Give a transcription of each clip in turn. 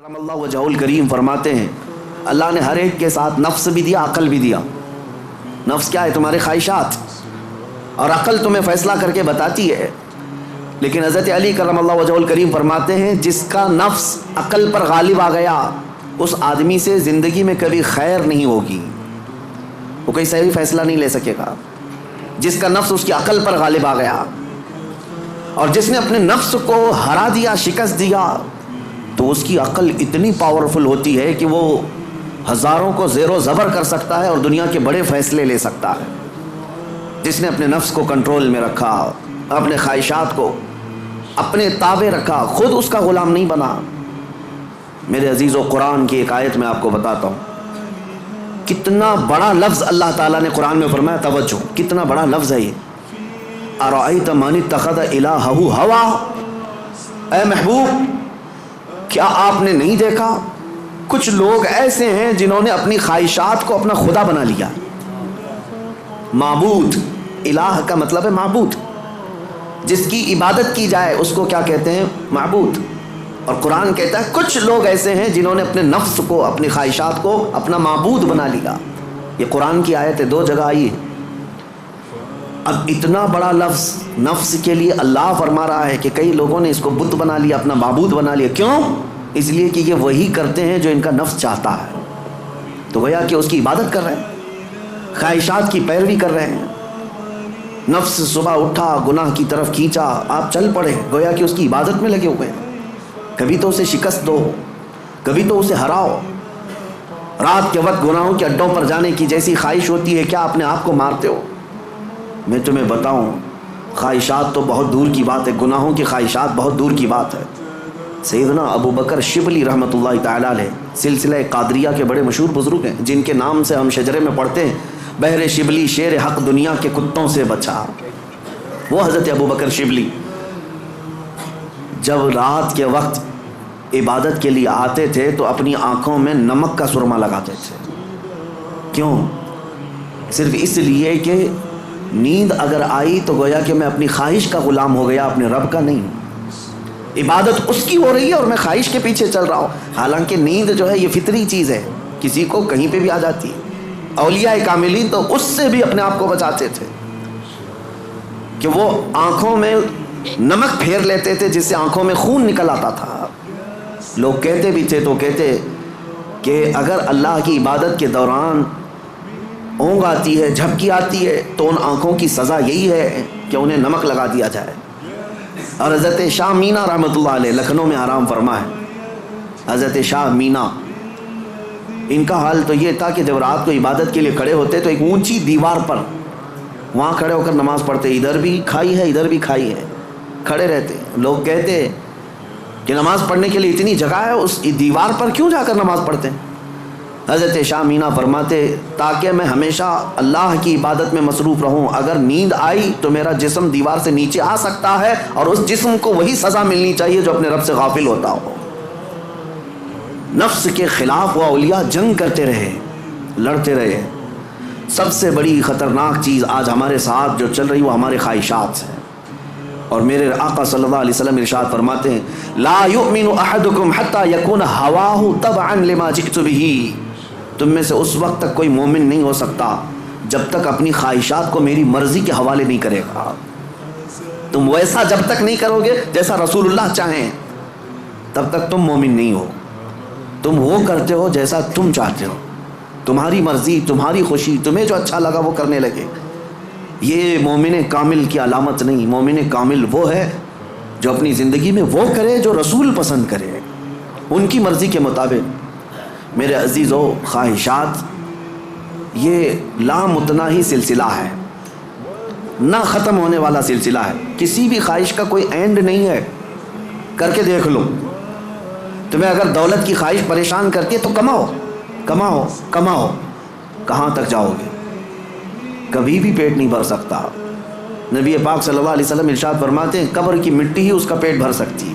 کرم اللہ وجہہ الکریم فرماتے ہیں اللہ نے ہر ایک کے ساتھ نفس بھی دیا، عقل بھی دیا۔ نفس کیا ہے؟ تمہارے خواہشات، اور عقل تمہیں فیصلہ کر کے بتاتی ہے۔ لیکن حضرت علی کرم اللہ وجہہ الکریم فرماتے ہیں جس کا نفس عقل پر غالب آ گیا اس آدمی سے زندگی میں کبھی خیر نہیں ہوگی، وہ کوئی صحیح فیصلہ نہیں لے سکے گا۔ جس کا نفس اس کی عقل پر غالب آ گیا، اور جس نے اپنے نفس کو ہرا دیا، شکست دیا، تو اس کی عقل اتنی پاورفل ہوتی ہے کہ وہ ہزاروں کو زیر و زبر کر سکتا ہے اور دنیا کے بڑے فیصلے لے سکتا ہے۔ جس نے اپنے نفس کو کنٹرول میں رکھا، اپنے خواہشات کو اپنے تابع رکھا، خود اس کا غلام نہیں بنا۔ میرے عزیزو، قرآن کی ایک آیت میں آپ کو بتاتا ہوں، کتنا بڑا لفظ اللہ تعالیٰ نے قرآن میں فرمایا، توجہ، کتنا بڑا لفظ ہے یہ۔ ارأیت من اتخذ الہہ ہوا، اے محبوب کیا آپ نے نہیں دیکھا کچھ لوگ ایسے ہیں جنہوں نے اپنی خواہشات کو اپنا خدا بنا لیا۔ معبود، الہ کا مطلب ہے معبود، جس کی عبادت کی جائے اس کو کیا کہتے ہیں؟ معبود۔ اور قرآن کہتا ہے کچھ لوگ ایسے ہیں جنہوں نے اپنے نفس کو، اپنی خواہشات کو اپنا معبود بنا لیا۔ یہ قرآن کی آیت ہے، 2 جگہ آئی ہے۔ اب اتنا بڑا لفظ نفس کے لیے اللہ فرما رہا ہے کہ کئی لوگوں نے اس کو بت بنا لیا، اپنا معبود بنا لیا۔ کیوں؟ اس لیے کہ یہ وہی کرتے ہیں جو ان کا نفس چاہتا ہے، تو گویا کہ اس کی عبادت کر رہے ہیں، خواہشات کی پیروی کر رہے ہیں۔ نفس صبح اٹھا، گناہ کی طرف کھینچا، آپ چل پڑے، گویا کہ اس کی عبادت میں لگے ہوئے ہیں۔ کبھی تو اسے شکست دو، کبھی تو اسے ہراؤ۔ رات کے وقت گناہوں کے اڈوں پر جانے کی جیسی خواہش ہوتی ہے، کیا اپنے آپ کو مارتے ہو؟ میں تمہیں بتاؤں، خواہشات تو بہت دور کی بات ہے، گناہوں کی خواہشات بہت دور کی بات ہے۔ سیدنا ابو بکر شبلی رحمۃ اللہ تعالیٰ علیہ سلسلہ قادریہ کے بڑے مشہور بزرگ ہیں، جن کے نام سے ہم شجرے میں پڑھتے ہیں، بہر شبلی شیر حق دنیا کے کتوں سے بچا۔ وہ حضرت ابو بکر شبلی جب رات کے وقت عبادت کے لیے آتے تھے تو اپنی آنکھوں میں نمک کا سرما لگاتے تھے۔ کیوں؟ صرف اس لیے کہ نیند اگر آئی تو گویا کہ میں اپنی خواہش کا غلام ہو گیا، اپنے رب کا نہیں۔ عبادت اس کی ہو رہی ہے اور میں خواہش کے پیچھے چل رہا ہوں۔ حالانکہ نیند جو ہے یہ فطری چیز ہے، کسی کو کہیں پہ بھی آ جاتی ہے۔ اولیاء کاملین تو اس سے بھی اپنے آپ کو بچاتے تھے کہ وہ آنکھوں میں نمک پھیر لیتے تھے جس سے آنکھوں میں خون نکل آتا تھا۔ لوگ کہتے بھی تھے تو کہتے کہ اگر اللہ کی عبادت کے دوران اونگ آتی ہے، جھپکی آتی ہے، تو ان آنکھوں کی سزا یہی ہے کہ انہیں نمک لگا دیا جائے۔ اور حضرت شاہ مینا رحمۃ اللہ علیہ لکھنؤ میں آرام فرما ہے، حضرت شاہ مینا، ان کا حال تو یہ تھا کہ جب رات کو عبادت کے لیے کھڑے ہوتے تو ایک اونچی دیوار پر وہاں کھڑے ہو کر نماز پڑھتے، ادھر بھی کھائی ہے ادھر بھی کھائی ہے، کھڑے رہتے۔ لوگ کہتے کہ نماز پڑھنے کے لیے اتنی جگہ ہے، اس دیوار پر کیوں جا کر نماز پڑھتے ہیں؟ حضرت شاہ مینا فرماتے تاکہ میں ہمیشہ اللہ کی عبادت میں مصروف رہوں، اگر نیند آئی تو میرا جسم دیوار سے نیچے آ سکتا ہے اور اس جسم کو وہی سزا ملنی چاہیے جو اپنے رب سے غافل ہوتا ہو۔ نفس کے خلاف وہ اولیاء جنگ کرتے رہے، لڑتے رہے۔ سب سے بڑی خطرناک چیز آج ہمارے ساتھ جو چل رہی وہ ہمارے خواہشات ہیں، اور میرے آقا صلی اللہ علیہ وسلم ارشاد فرماتے ہیں لا یؤمن احدکم حتی یکون ہواہ تبعا لما جئت بہ، تم میں سے اس وقت تک کوئی مومن نہیں ہو سکتا جب تک اپنی خواہشات کو میری مرضی کے حوالے نہیں کرے گا۔ تم ویسا جب تک نہیں کرو گے جیسا رسول اللہ چاہیں تب تک تم مومن نہیں ہو۔ تم وہ کرتے ہو جیسا تم چاہتے ہو، تمہاری مرضی، تمہاری خوشی، تمہیں جو اچھا لگا وہ کرنے لگے۔ یہ مومن کامل کی علامت نہیں۔ مومن کامل وہ ہے جو اپنی زندگی میں وہ کرے جو رسول پسند کرے، ان کی مرضی کے مطابق۔ میرے عزیزو، خواہشات یہ لامتناہی سلسلہ ہے، نہ ختم ہونے والا سلسلہ ہے۔ کسی بھی خواہش کا کوئی اینڈ نہیں ہے۔ کر کے دیکھ لو، تمہیں اگر دولت کی خواہش پریشان کرتی ہے تو کماؤ کماؤ کماؤ، کہاں تک جاؤ گے؟ کبھی بھی پیٹ نہیں بھر سکتا۔ نبی پاک صلی اللہ علیہ وسلم ارشاد فرماتے ہیں قبر کی مٹی ہی اس کا پیٹ بھر سکتی ہے۔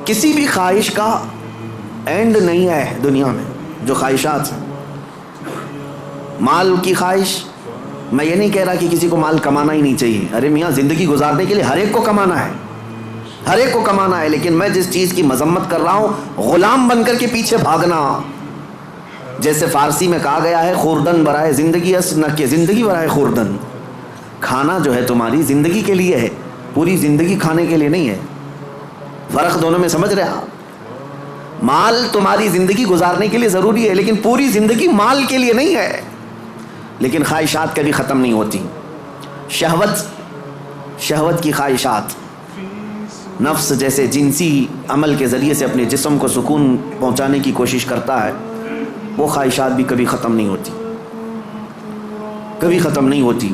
کسی بھی خواہش کا اینڈ نہیں ہے دنیا میں، جو خواہشات ہیں۔ مال کی خواہش، میں یہ نہیں کہہ رہا کہ کسی کو مال کمانا ہی نہیں چاہیے، ارے میاں زندگی گزارنے کے لیے ہر ایک کو کمانا ہے، ہر ایک کو کمانا ہے، لیکن میں جس چیز کی مذمت کر رہا ہوں غلام بن کر کے پیچھے بھاگنا. جیسے فارسی میں کہا گیا ہے خوردن برائے زندگی است نہ کہ زندگی برائے خوردن. کھانا جو ہے تمہاری زندگی کے لیے ہے، پوری زندگی کھانے کے لیے نہیں ہے. فرق دونوں میں سمجھ رہے آپ؟ مال تمہاری زندگی گزارنے کے لیے ضروری ہے، لیکن پوری زندگی مال کے لیے نہیں ہے. لیکن خواہشات کبھی ختم نہیں ہوتی. شہوت کی خواہشات، نفس جیسے جنسی عمل کے ذریعے سے اپنے جسم کو سکون پہنچانے کی کوشش کرتا ہے، وہ خواہشات بھی کبھی ختم نہیں ہوتی، کبھی ختم نہیں ہوتی.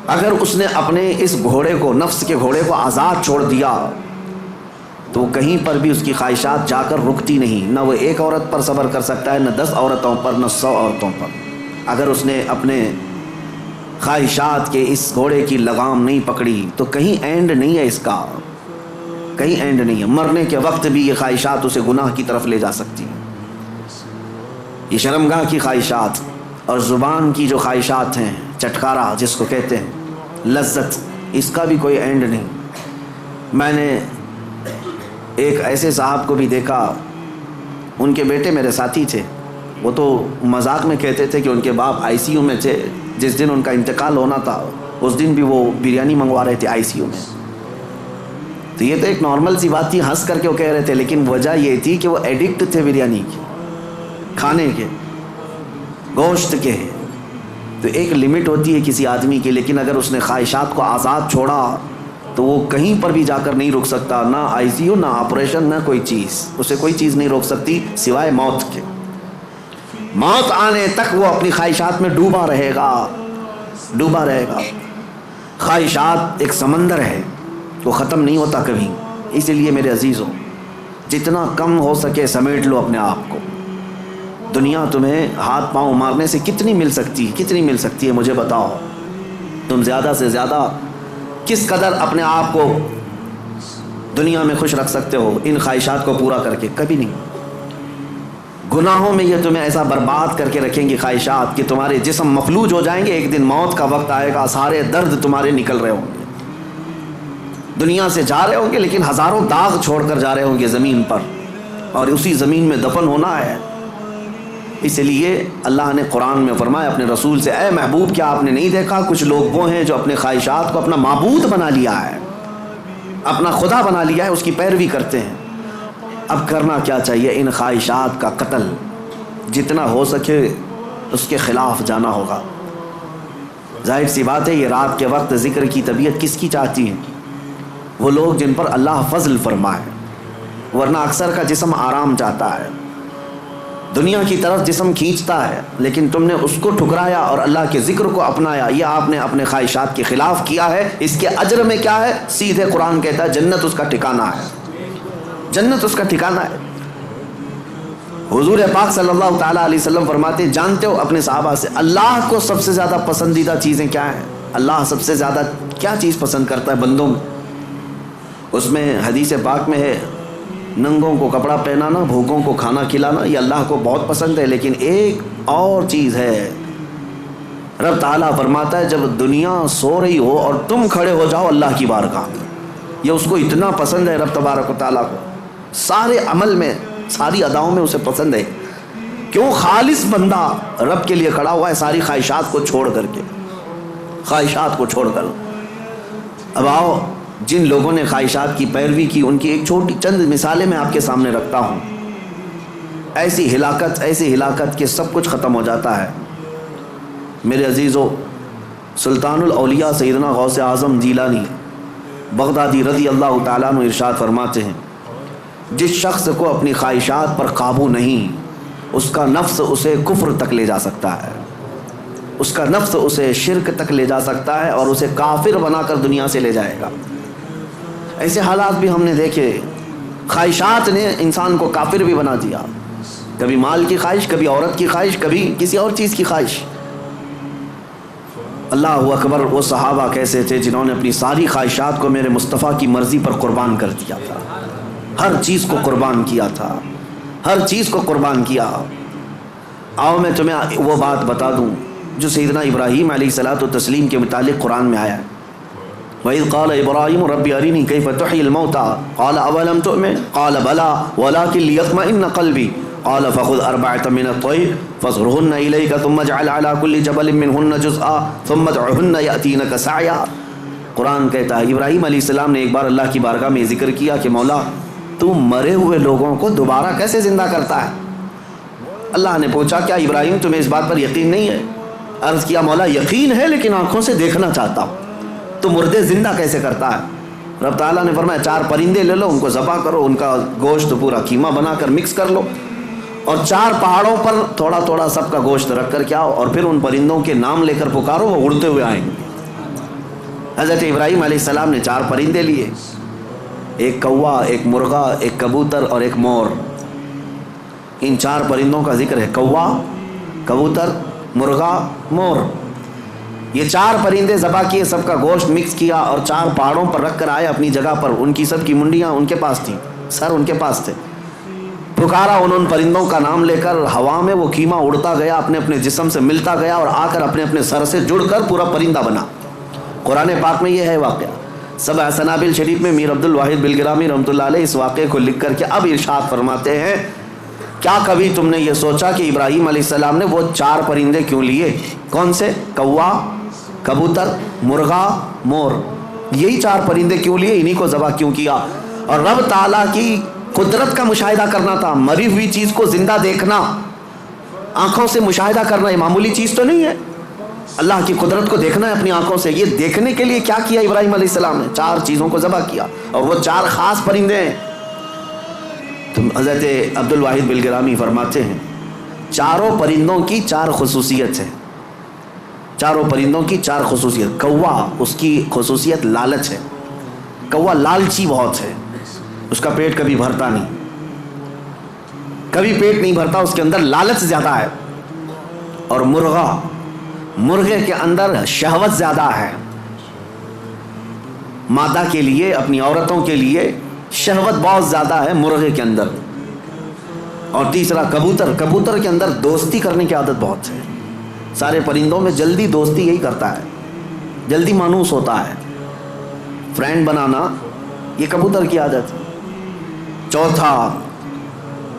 اگر اس نے اپنے اس گھوڑے کو، نفس کے گھوڑے کو آزاد چھوڑ دیا تو کہیں پر بھی اس کی خواہشات جا کر رکتی نہیں. نہ وہ ایک عورت پر صبر کر سکتا ہے، نہ 10 عورتوں پر، نہ 100 عورتوں پر. اگر اس نے اپنے خواہشات کے اس گھوڑے کی لگام نہیں پکڑی تو کہیں اینڈ نہیں ہے اس کا، کہیں اینڈ نہیں ہے. مرنے کے وقت بھی یہ خواہشات اسے گناہ کی طرف لے جا سکتی ہیں. یہ شرمگاہ کی خواہشات اور زبان کی جو خواہشات ہیں، چٹکارا جس کو کہتے ہیں، لذت، اس کا بھی کوئی اینڈ نہیں. میں نے ایک ایسے صاحب کو بھی دیکھا، ان کے بیٹے میرے ساتھی تھے. وہ تو مذاق میں کہتے تھے کہ ان کے باپ ICU میں تھے. جس دن ان کا انتقال ہونا تھا اس دن بھی وہ بریانی منگوا رہے تھے ICU میں. تو یہ تو ایک نارمل سی بات تھی، ہنس کر کے وہ کہہ رہے تھے، لیکن وجہ یہ تھی کہ وہ ایڈکٹ تھے بریانی کے، کھانے کے، گوشت کے. تو ایک لمٹ ہوتی ہے کسی آدمی کی، لیکن اگر اس نے خواہشات کو آزاد چھوڑا تو وہ کہیں پر بھی جا کر نہیں رک سکتا. نہ ICU، نہ آپریشن، نہ کوئی چیز، اسے کوئی چیز نہیں روک سکتی سوائے موت کے. موت آنے تک وہ اپنی خواہشات میں ڈوبا رہے گا، ڈوبا رہے گا. خواہشات ایک سمندر ہے، وہ ختم نہیں ہوتا کبھی. اسی لیے میرے عزیزوں، جتنا کم ہو سکے سمیٹ لو اپنے آپ کو. دنیا تمہیں ہاتھ پاؤں مارنے سے کتنی مل سکتی ہے مجھے بتاؤ. تم زیادہ سے زیادہ کس قدر اپنے آپ کو دنیا میں خوش رکھ سکتے ہو ان خواہشات کو پورا کر کے؟ کبھی نہیں. گناہوں میں یہ تمہیں ایسا برباد کر کے رکھیں گی خواہشات کہ تمہارے جسم مفلوج ہو جائیں گے. ایک دن موت کا وقت آئے گا، سارے درد تمہارے نکل رہے ہوں گے، دنیا سے جا رہے ہوں گے، لیکن ہزاروں داغ چھوڑ کر جا رہے ہوں گے زمین پر، اور اسی زمین میں دفن ہونا ہے. اس لیے اللہ نے قرآن میں فرمایا اپنے رسول سے، اے محبوب کیا آپ نے نہیں دیکھا کچھ لوگ وہ ہیں جو اپنے خواہشات کو اپنا معبود بنا لیا ہے، اپنا خدا بنا لیا ہے، اس کی پیروی کرتے ہیں. اب کرنا کیا چاہیے؟ ان خواہشات کا قتل جتنا ہو سکے اس کے خلاف جانا ہوگا. ظاہر سی بات ہے یہ رات کے وقت ذکر کی طبیعت کس کی چاہتی ہے؟ وہ لوگ جن پر اللہ فضل فرمائے، ورنہ اکثر کا جسم آرام چاہتا ہے، دنیا کی طرف جسم کھینچتا ہے، لیکن تم نے اس کو ٹھکرایا اور اللہ کے ذکر کو اپنایا. یہ آپ نے اپنے خواہشات کے خلاف کیا ہے. اس کے اجر میں کیا ہے؟ سیدھے قرآن کہتا ہے جنت اس کا ٹھکانہ ہے، جنت اس کا ٹھکانہ ہے. حضور پاک صلی اللہ تعالیٰ علیہ وسلم فرماتے، جانتے ہو اپنے صحابہ سے اللہ کو سب سے زیادہ پسندیدہ چیزیں کیا ہیں؟ اللہ سب سے زیادہ کیا چیز پسند کرتا ہے بندوں میں؟ اس میں حدیث پاک میں ہے ننگوں کو کپڑا پہنانا، بھوکوں کو کھانا کھلانا، یہ اللہ کو بہت پسند ہے. لیکن ایک اور چیز ہے، رب تعالیٰ فرماتا ہے جب دنیا سو رہی ہو اور تم کھڑے ہو جاؤ اللہ کی بارگاہ میں. یہ اس کو اتنا پسند ہے رب تبارک و تعالیٰ کو، سارے عمل میں، ساری اداؤں میں اسے پسند ہے. کیوں؟ خالص بندہ رب کے لیے کھڑا ہوا ہے، ساری خواہشات کو چھوڑ کر کے، خواہشات کو چھوڑ کر. اب آؤ، جن لوگوں نے خواہشات کی پیروی کی ان کی ایک چھوٹی چند مثالیں میں آپ کے سامنے رکھتا ہوں. ایسی ہلاکت کہ سب کچھ ختم ہو جاتا ہے. میرے عزیزو، سلطان الاولیاء سیدنا غوث اعظم جیلانی بغدادی رضی اللہ تعالیٰ عنہ ارشاد فرماتے ہیں، جس شخص کو اپنی خواہشات پر قابو نہیں، اس کا نفس اسے کفر تک لے جا سکتا ہے، اس کا نفس اسے شرک تک لے جا سکتا ہے اور اسے کافر بنا کر دنیا سے لے جائے گا. ایسے حالات بھی ہم نے دیکھے، خواہشات نے انسان کو کافر بھی بنا دیا. کبھی مال کی خواہش، کبھی عورت کی خواہش، کبھی کسی اور چیز کی خواہش. اللہ اکبر، وہ صحابہ کیسے تھے جنہوں نے اپنی ساری خواہشات کو میرے مصطفیٰ کی مرضی پر قربان کر دیا تھا. ہر چیز کو قربان کیا تھا، ہر چیز کو قربان کیا. آؤ میں تمہیں وہ بات بتا دوں جو سیدنا ابراہیم علیہ الصلوۃ والتسلیم کے متعلق قرآن میں آیا ہے. وَإِذْ قَالَ إِبْرَاهِيمُ رَبِّ أَرِنِي كَيْفَ تُحْيِي الْمَوْتَى قَالَ أَوَلَمْ تُؤْمِنْ قَالَ بَلَى وَلَكِنْ لِيَطْمَئِنَّ قَلْبِي قَالَ فَخُذْ أَرْبَعَةً مِنَ الطَّيْرِ فَاصْرُهُنَّ إِلَيْكَ ثُمَّ اجْعَلْ عَلَى كُلِّ جَبَلٍ مِّنْهُنَّ جُزْءًا ثُمَّ ادْعُهُنَّ يَأْتِينَكَ سَعْيًا۔ قرآن کہتا ہے ابراہیم علیہ السلام نے ایک بار اللہ کی بارگاہ میں ذکر کیا کہ مولا تو مرے ہوئے لوگوں کو دوبارہ کیسے زندہ کرتا ہے؟ اللہ نے پوچھا کیا ابراہیم تمہیں اس بات پر یقین نہیں ہے؟ عرض کیا مولا یقین ہے لیکن آنکھوں سے دیکھنا چاہتا ہوں، تو مردے زندہ کیسے کرتا ہے؟ رب تعالیٰ نے فرمایا 4 پرندے لے لو، ان کو ذبح کرو، ان کا گوشت پورا قیمہ بنا کر مکس کر لو، اور 4 پہاڑوں پر تھوڑا تھوڑا سب کا گوشت رکھ کر کے آؤ، اور پھر ان پرندوں کے نام لے کر پکارو، وہ اڑتے ہوئے آئیں گے۔ حضرت ابراہیم علیہ السلام نے 4 پرندے لیے، ایک کوا، ایک مرغا، ایک کبوتر اور ایک مور۔ ان 4 پرندوں کا ذکر ہے، کوا، کبوتر، مرغا، مور۔ یہ 4 پرندے ذبح کیے، سب کا گوشت مکس کیا اور 4 پہاڑوں پر رکھ کر آئے اپنی جگہ پر۔ ان کی سب کی منڈیاں ان کے پاس تھیں، سر ان کے پاس تھے۔ پکارا ان پرندوں کا نام لے کر، ہوا میں وہ قیمہ اڑتا گیا، اپنے اپنے جسم سے ملتا گیا اور آ کر اپنے اپنے سر سے جڑ کر پورا پرندہ بنا۔ قرآن پاک میں یہ ہے واقعہ۔ سبع سنابل شریف میں میر عبد الواحد بلگرامی رحمۃ اللہ علیہ اس واقعے کو لکھ کر کے اب ارشاد فرماتے ہیں، کیا کبھی تم نے یہ سوچا کہ ابراہیم علیہ السلام نے وہ 4 پرندے کیوں لیے؟ کون سے؟ کوا، کبوتر، مرغا، مور۔ یہی 4 پرندے کیوں لیے؟ انہی کو ذبح کیوں کیا؟ اور رب تعالیٰ کی قدرت کا مشاہدہ کرنا تھا۔ مری ہوئی چیز کو زندہ دیکھنا، آنکھوں سے مشاہدہ کرنا، یہ معمولی چیز تو نہیں ہے۔ اللہ کی قدرت کو دیکھنا ہے اپنی آنکھوں سے۔ یہ دیکھنے کے لیے کیا کیا ابراہیم علیہ السلام نے؟ 4 چیزوں کو ذبح کیا، اور وہ 4 خاص پرندے ہیں۔ تو حضرت عبد الواحد بلگرامی فرماتے ہیں 4 پرندوں کی 4 خصوصیت ہے، 4 پرندوں کی 4 خصوصیت۔ کوا، اس کی خصوصیت لالچ ہے، کوا لالچی بہت ہے، اس کا پیٹ کبھی بھرتا نہیں، کبھی پیٹ نہیں بھرتا، اس کے اندر لالچ زیادہ ہے۔ اور مرغا، مرغے کے اندر شہوت زیادہ ہے، مادہ کے لیے، اپنی عورتوں کے لیے شہوت بہت زیادہ ہے مرغے کے اندر۔ اور تیسرا کبوتر، کبوتر کے اندر دوستی کرنے کی عادت بہت ہے۔ سارے پرندوں میں جلدی دوستی یہی کرتا ہے، جلدی مانوس ہوتا ہے، فرینڈ بنانا یہ کبوتر کی عادت ہے۔ چوتھا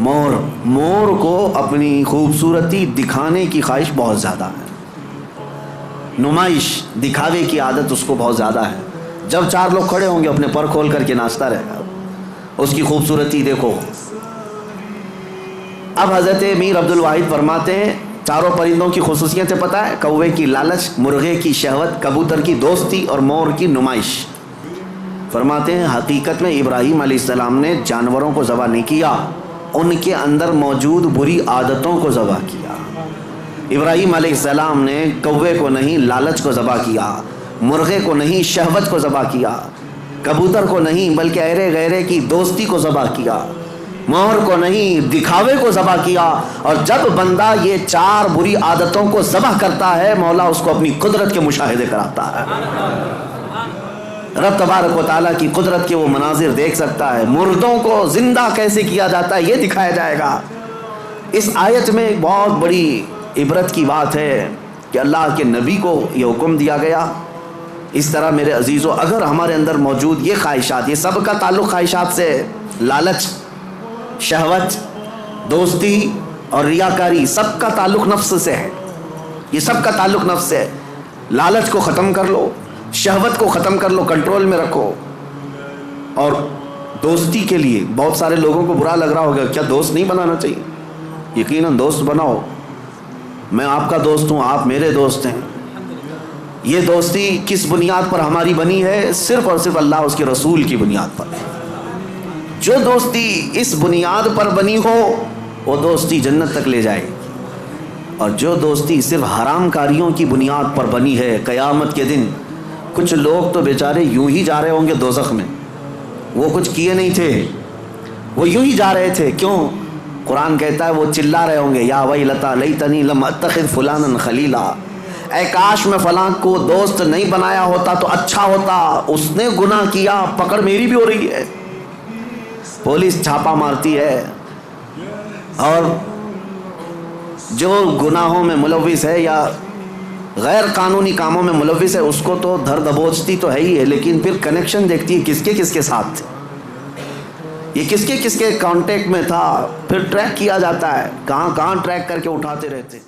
مور، مور کو اپنی خوبصورتی دکھانے کی خواہش بہت زیادہ ہے، نمائش، دکھاوے کی عادت اس کو بہت زیادہ ہے۔ جب 4 لوگ کھڑے ہوں گے اپنے پر کھول کر کے ناچتا رہے گا، اس کی خوبصورتی دیکھو۔ اب حضرت میر عبد الواحد فرماتے ہیں 4 پرندوں کی خصوصیتیں پتہ ہے؟ کوے کی لالچ، مرغے کی شہوت، کبوتر کی دوستی اور مور کی نمائش۔ فرماتے ہیں حقیقت میں ابراہیم علیہ السلام نے جانوروں کو ذبح نہیں کیا، ان کے اندر موجود بری عادتوں کو ذبح کیا۔ ابراہیم علیہ السلام نے کوے کو نہیں لالچ کو ذبح کیا، مرغے کو نہیں شہوت کو ذبح کیا، کبوتر کو نہیں بلکہ ایرے غیرے کی دوستی کو ذبح کیا، مور کو نہیں دکھاوے کو ذبح کیا۔ اور جب بندہ یہ 4 بری عادتوں کو ذبح کرتا ہے، مولا اس کو اپنی قدرت کے مشاہدے کراتا ہے۔ رب تبارک و تعالیٰ کی قدرت کے وہ مناظر دیکھ سکتا ہے، مردوں کو زندہ کیسے کیا جاتا ہے یہ دکھایا جائے گا۔ اس آیت میں ایک بہت بڑی عبرت کی بات ہے کہ اللہ کے نبی کو یہ حکم دیا گیا۔ اس طرح میرے عزیزو، اگر ہمارے اندر موجود یہ خواہشات، یہ سب کا تعلق خواہشات سے، لالچ، شہوت، دوستی اور ریاکاری، سب کا تعلق نفس سے ہے، یہ سب کا تعلق نفس سے ہے۔ لالچ کو ختم کر لو، شہوت کو ختم کر لو، کنٹرول میں رکھو۔ اور دوستی کے لیے بہت سارے لوگوں کو برا لگ رہا ہوگا، کیا دوست نہیں بنانا چاہیے؟ یقیناً دوست بناؤ، میں آپ کا دوست ہوں، آپ میرے دوست ہیں۔ یہ دوستی کس بنیاد پر ہماری بنی ہے؟ صرف اور صرف اللہ اس کے رسول کی بنیاد پر۔ جو دوستی اس بنیاد پر بنی ہو وہ دوستی جنت تک لے جائے، اور جو دوستی صرف حرام کاریوں کی بنیاد پر بنی ہے، قیامت کے دن کچھ لوگ تو بیچارے یوں ہی جا رہے ہوں گے دوزخ میں، وہ کچھ کیے نہیں تھے، وہ یوں ہی جا رہے تھے۔ کیوں؟ قرآن کہتا ہے وہ چلا رہے ہوں گے، یا ویلتا لیتنی لم اتخذ فلانا خلیلا، اے کاش میں فلاں کو دوست نہیں بنایا ہوتا تو اچھا ہوتا، اس نے گناہ کیا، پکڑ میری بھی ہو رہی ہے، پولیس چھاپا مارتی ہے، اور جو گناہوں میں ملوث ہے یا غیر قانونی کاموں میں ملوث ہے اس کو تو دھر دبوچتی تو ہے ہی ہے، لیکن پھر کنیکشن دیکھتی ہے کس کے ساتھ، یہ کس کے کانٹیکٹ میں تھا، پھر ٹریک کیا جاتا ہے، کہاں ٹریک کر کے اٹھاتے رہتے ہیں۔